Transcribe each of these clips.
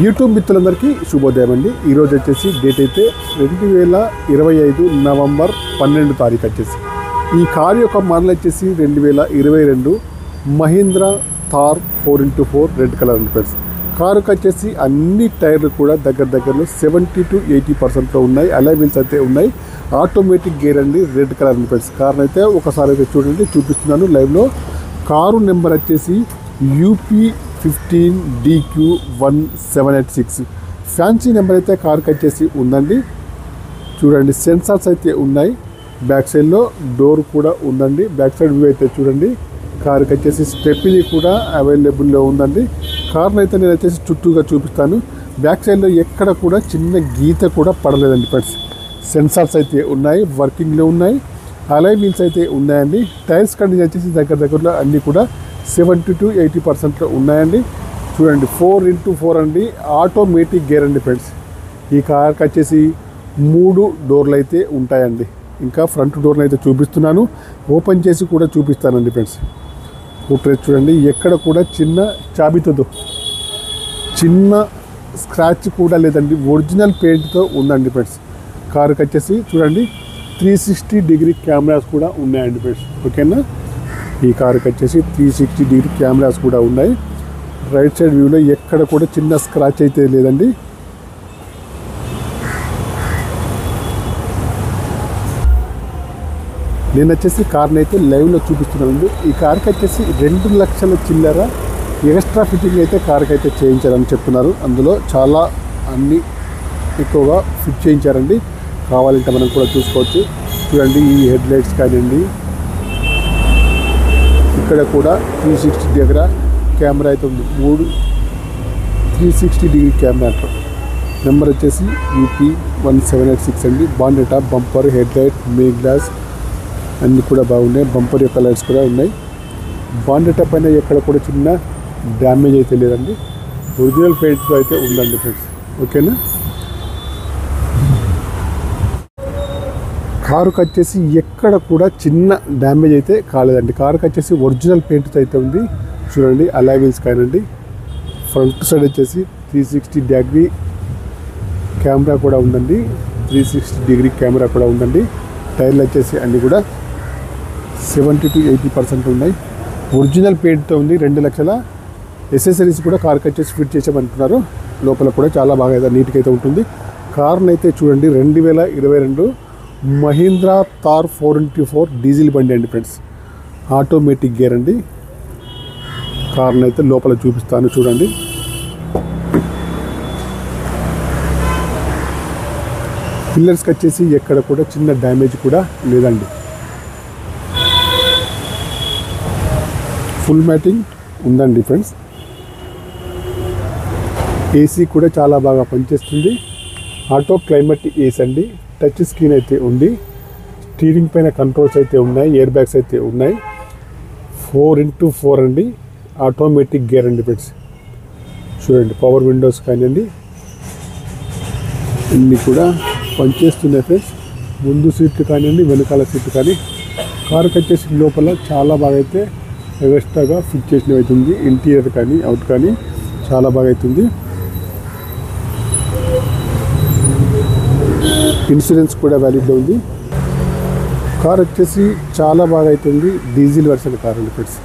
YouTube మిత్రులందరికీ శుభోదయం అండి. ఈరోజు వచ్చేసి డేట్ అయితే 2025 నవంబర్ 12 తారీఖు వచ్చేసి ఈ కారు యొక్క మోడల్ వచ్చేసి 2022 Mahindra Thar 4x4 red colour అండి ఫ్రెండ్స్. కారుకి వచ్చేసి అన్ని టైర్లు కూడా దగ్గరలో 70 to 80% ఉన్నాయి. అలాయ్ వీల్స్ అయితే ఉన్నాయి. ఆటోమేటిక్ గేర్ అండి, రెడ్ కలర్ అండి ఫ్రెండ్స్. కార్ అయితే ఒకసారి అయితే చూడండి, చూపిస్తున్నాను లైవ్లో. కారు నెంబర్ వచ్చేసి UP15DQ1786. ఫ్యాన్సీ నెంబర్ అయితే కార్కి వచ్చేసి ఉందండి. చూడండి, సెన్సార్స్ అయితే ఉన్నాయి. బ్యాక్ సైడ్లో డోర్ కూడా ఉందండి. బ్యాక్ సైడ్ వ్యూ అయితే చూడండి. కార్కి వచ్చేసి స్టెప్నీ కూడా అవైలబుల్లో ఉందండి. కార్ని అయితే నేను వచ్చేసి చుట్టూగా చూపిస్తాను. బ్యాక్ సైడ్లో ఎక్కడ కూడా చిన్న గీత కూడా పడలేదండి ఫ్రెండ్స్. సెన్సార్స్ అయితే ఉన్నాయి, వర్కింగ్లో ఉన్నాయి. అలాయ్ వీల్స్ అయితే ఉన్నాయండి. టైర్స్ కండిషన్ వచ్చేసి దగ్గరలో అన్నీ కూడా 70 to 80% ఉన్నాయండి. చూడండి, 4x4 అండి, ఆటోమేటిక్ గేర్ అండి ఫ్రెండ్స్. ఈ కార్కి వచ్చేసి 3 డోర్లు అయితే ఉంటాయండి. ఇంకా ఫ్రంట్ డోర్ని అయితే చూపిస్తున్నాను, ఓపెన్ చేసి కూడా చూపిస్తానండి ఫ్రెండ్స్. ఫుట్రేజ్ చూడండి, ఎక్కడ కూడా చిన్న చాబితోదు, చిన్న స్క్రాచ్ కూడా లేదండి. ఒరిజినల్ పెయింట్తో ఉందండి ఫ్రెండ్స్. కార్కి వచ్చేసి చూడండి 360 కెమెరాస్ కూడా ఉన్నాయండి ఫ్రెండ్స్. ఓకేనా, ఈ కార్కి వచ్చేసి 360 కెమెరాస్ కూడా ఉన్నాయి. రైట్ సైడ్ వ్యూలో ఎక్కడ కూడా చిన్న స్క్రాచ్ అయితే లేదండి. నేను వచ్చేసి కార్ని అయితే లైవ్లో చూపిస్తున్నానండి. ఈ కార్కి వచ్చేసి 2 లక్షల చిల్లర ఎక్స్ట్రా ఫిట్టింగ్ అయితే కార్కి అయితే చేయించారని చెప్తున్నారు. అందులో చాలా అన్ని ఎక్కువగా ఫిట్ చేయించారండి. కావాలంటే మనం కూడా చూసుకోవచ్చు. చూడండి, ఈ హెడ్ లైట్స్ కానివ్వండి, ఇక్కడ కూడా 360 దగ్గర కెమెరా అయితే ఉంది. 360 కెమెరా అంటారు. నెంబర్ వచ్చేసి UP1786 అండి. బాండెట్, బంపర్, హెడ్ లైట్, మే గ్లాస్ అన్నీ కూడా బాగున్నాయి. బంపర్ యొక్క లైట్స్ కూడా ఉన్నాయి. బాండెట్ పైన ఎక్కడ కూడా చిన్న డ్యామేజ్ అయితే లేదండి. ఒరిజినల్ పెయింట్తో అయితే ఉందండి ఫ్రెండ్స్. ఓకేనా, కారుకి వచ్చేసి ఎక్కడ కూడా చిన్న డ్యామేజ్ అయితే కాలేదండి. కారుకి వచ్చేసి ఒరిజినల్ పెయింట్తో అయితే ఉంది. చూడండి, అలాయ్ వీల్స్ కానివ్వండి. ఫ్రంట్ సైడ్ వచ్చేసి 360 కెమెరా కూడా ఉందండి. 360 కెమెరా కూడా ఉందండి. టైర్లు వచ్చేసి అన్నీ కూడా 70 to 80% ఉన్నాయి. ఒరిజినల్ పెయింట్తో ఉంది. 2 లక్షల ఎసెసరీస్ కూడా కార్కి వచ్చేసి ఫిట్ చేసామంటున్నారు. లోపల కూడా చాలా బాగా అయితే నీట్గా అయితే ఉంటుంది. కార్ని అయితే చూడండి, 2022 మహీంద్రా థార్ 4x4 డీజిల్ బండి అండి ఫ్రెండ్స్. ఆటోమేటిక్ గేర్ అండి. కార్ని అయితే లోపల చూపిస్తాను చూడండి. పిల్లర్స్కి వచ్చేసి ఎక్కడ కూడా చిన్న డ్యామేజ్ కూడా లేదండి. ఫుల్ మ్యాటింగ్ ఉందండి ఫ్రెండ్స్. ఏసీ కూడా చాలా బాగా పనిచేస్తుంది. ఆటో క్లైమేట్ ఏసీ అండి. టచ్ స్క్రీన్ అయితే ఉంది. స్టీరింగ్ పైన కంట్రోల్స్ అయితే ఉన్నాయి. ఎయిర్ బ్యాగ్స్ అయితే ఉన్నాయి. 4x4 అండి, ఆటోమేటిక్ గేర్ అండి ఫ్రెండ్స్. చూడండి, పవర్ విండోస్ కానివ్వండి అన్నీ కూడా పనిచేస్తున్నాయి ఫ్రెండ్స్. ముందు సీట్లు కానివ్వండి, వెనకాల సీట్లు కానీ. కారుకి వచ్చేసి లోపల చాలా బాగా అయితే ఎక్స్ట్రాగా ఫిట్ చేసినవి అవుతుంది. ఇంటీరియర్ కానీ అవుట్ కానీ చాలా బాగా అవుతుంది. ఇన్సూరెన్స్ కూడా వ్యాలిడ్గా ఉంది. కార్ వచ్చేసి చాలా బాగా అవుతుంది. డీజిల్ వర్షన్ కార్ అండి ఫ్రెండ్స్.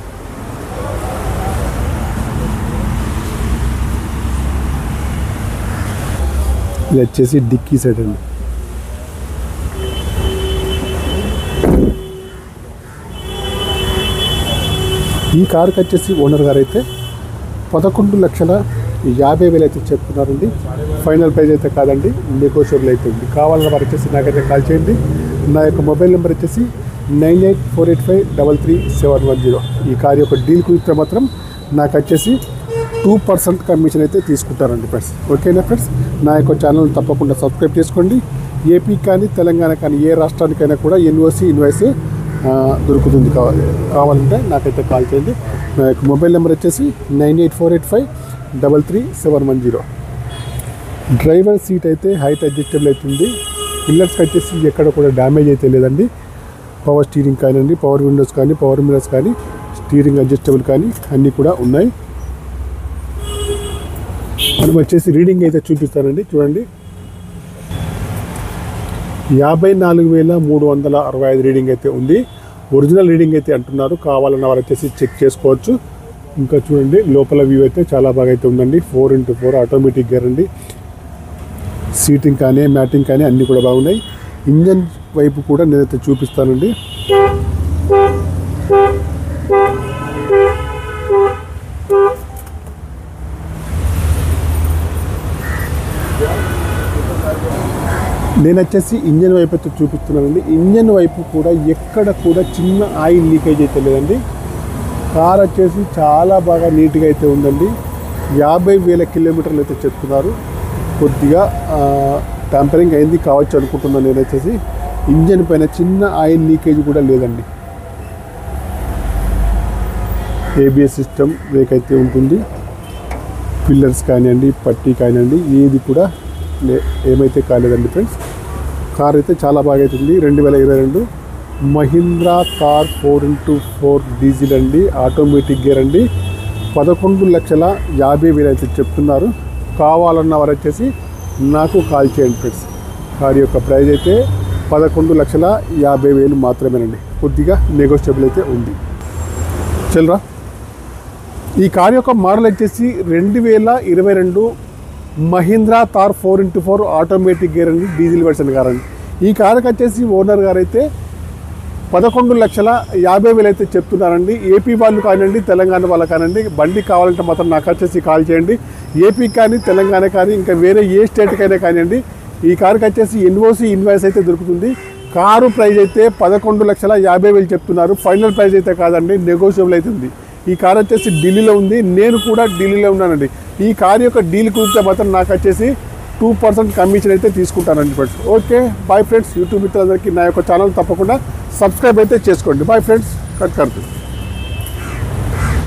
ఇది వచ్చేసి డిక్కీ సైడ్ అండి. ఈ కార్కి వచ్చేసి ఓనర్ గారు అయితే 11,50,000 అయితే చెప్తున్నారండి. ఫైనల్ ప్రైజ్ అయితే కాదండి, నెగోషియబుల్ అయితే ఉంది. కావాలన్న వారు వచ్చేసి నాకైతే కాల్ చేయండి. నా యొక్క మొబైల్ నెంబర్ వచ్చేసి 9848533710. ఈ కార్ యొక్క డీల్ కుదిరితే మాత్రం నాకు వచ్చేసి 2% కమిషన్ అయితే తీసుకుంటారండి ఫ్రెండ్స్. ఓకేనా ఫ్రెండ్స్, నా యొక్క ఛానల్ తప్పకుండా సబ్స్క్రైబ్ చేసుకోండి. ఏపీ కానీ తెలంగాణ కానీ ఏ రాష్ట్రానికైనా కూడా ఎన్ఓసి ఇన్వాయిస్ దొరుకుతుంది. కావాలంటే నాకైతే కాల్ చేయండి. నా యొక్క మొబైల్ నెంబర్ వచ్చేసి 9848533710. డ్రైవర్ సీట్ అయితే హైట్ అడ్జస్టబుల్ అవుతుంది. పిల్లర్స్కి వచ్చేసి ఎక్కడ కూడా డ్యామేజ్ అయితే లేదండి. పవర్ స్టీరింగ్ కానివ్వండి, పవర్ విండోస్ కానీ, పవర్ మిరర్స్ కానీ, స్టీరింగ్ అడ్జస్టబుల్ కానీ అన్నీ కూడా ఉన్నాయి. మనం వచ్చేసి రీడింగ్ అయితే చూపిస్తానండి. చూడండి 54,365 రీడింగ్ అయితే ఉంది. ఒరిజినల్ రీడింగ్ అయితే అంటున్నారు. కావాలన్న వారు వచ్చేసి చెక్ చేసుకోవచ్చు. ఇంకా చూడండి లోపల వ్యూ అయితే చాలా బాగా అయితే ఉందండి. 4x4 ఆటోమేటిక్ గేర్ అండి. సీటింగ్ కానీ మ్యాటింగ్ కానీ అన్నీ కూడా బాగున్నాయి. ఇంజన్ వైపు కూడా నేనైతే చూపిస్తానండి. నేను వచ్చేసి ఇంజన్ వైపు అయితే చూపిస్తున్నానండి. ఇంజన్ వైపు కూడా ఎక్కడ కూడా చిన్న ఆయిల్ లీకేజ్ అయితే లేదండి. కార్ వచ్చేసి చాలా బాగా నీట్గా అయితే ఉందండి. 50,000 కిలోమీటర్లు అయితే చెప్తున్నారు. కొద్దిగా ట్యాంపరింగ్ అయింది కావచ్చు అనుకుంటున్నాను నేను. వచ్చేసి ఇంజన్ పైన చిన్న ఆయిల్ లీకేజ్ కూడా లేదండి. ఏబిఎస్ సిస్టమ్ బ్రేక్ అయితే ఉంటుంది. పిల్లర్స్ కానివ్వండి పట్టీ కానివ్వండి ఏది కూడా ఏమైతే కాలేదండి ఫ్రెండ్స్. కార్ అయితే చాలా బాగా అవుతుంది. 2022 మహీంద్రా థార్ 4x4 డీజిల్ అండి. ఆటోమేటిక్ గేర్ అండి. 11,50,000 అయితే చెప్తున్నారు. కావాలన్న వారు వచ్చేసి నాకు కాల్ చేయండి ఫ్రెండ్స్. కార్ యొక్క ప్రైస్ అయితే 11,50,000 మాత్రమేనండి. కొద్దిగా నెగోషియబుల్ అయితే ఉంది. చల్రా. ఈ కార్ యొక్క మోడల్ వచ్చేసి 2022 Mahindra Thar 4x4 automatic gear అండి. డీజిల్ వెర్షన్ కార్ అండి. ఈ కార్కి వచ్చేసి ఓనర్ గారు అయితే 11,50,000 అయితే చెప్తున్నారండి. ఏపీ వాళ్ళు కానివ్వండి తెలంగాణ వాళ్ళు కానివ్వండి బండి కావాలంటే మాత్రం నాకు వచ్చేసి కాల్ చేయండి. ఏపీ కానీ తెలంగాణ కానీ ఇంకా వేరే ఏ స్టేట్కైనా కానివ్వండి ఈ కార్కి వచ్చేసి ఎన్ఓసి ఇన్వాయిస్ అయితే దొరుకుతుంది. కారు ప్రైస్ అయితే 11,50,000 చెప్తున్నారు. ఫైనల్ ప్రైస్ అయితే కాదండి, నెగోషియబుల్ అయితే ఉంది. ఈ కార్ వచ్చేసి ఢిల్లీలో ఉంది. నేను కూడా ఢిల్లీలో ఉన్నానండి. ఈ కార్ యొక్క డీల్ కుదిరితే మాత్రం నాకు వచ్చేసి 2% కమిషన్ అయితే తీసుకుంటానండి friends. Okay bye friends. YouTube మిత్రులందరికీ నా యొక్క ఛానల్ తప్పకుండా సబ్స్క్రైబ్ అయితే చేసుకోండి. Bye friends. కట్ కడుతుంది.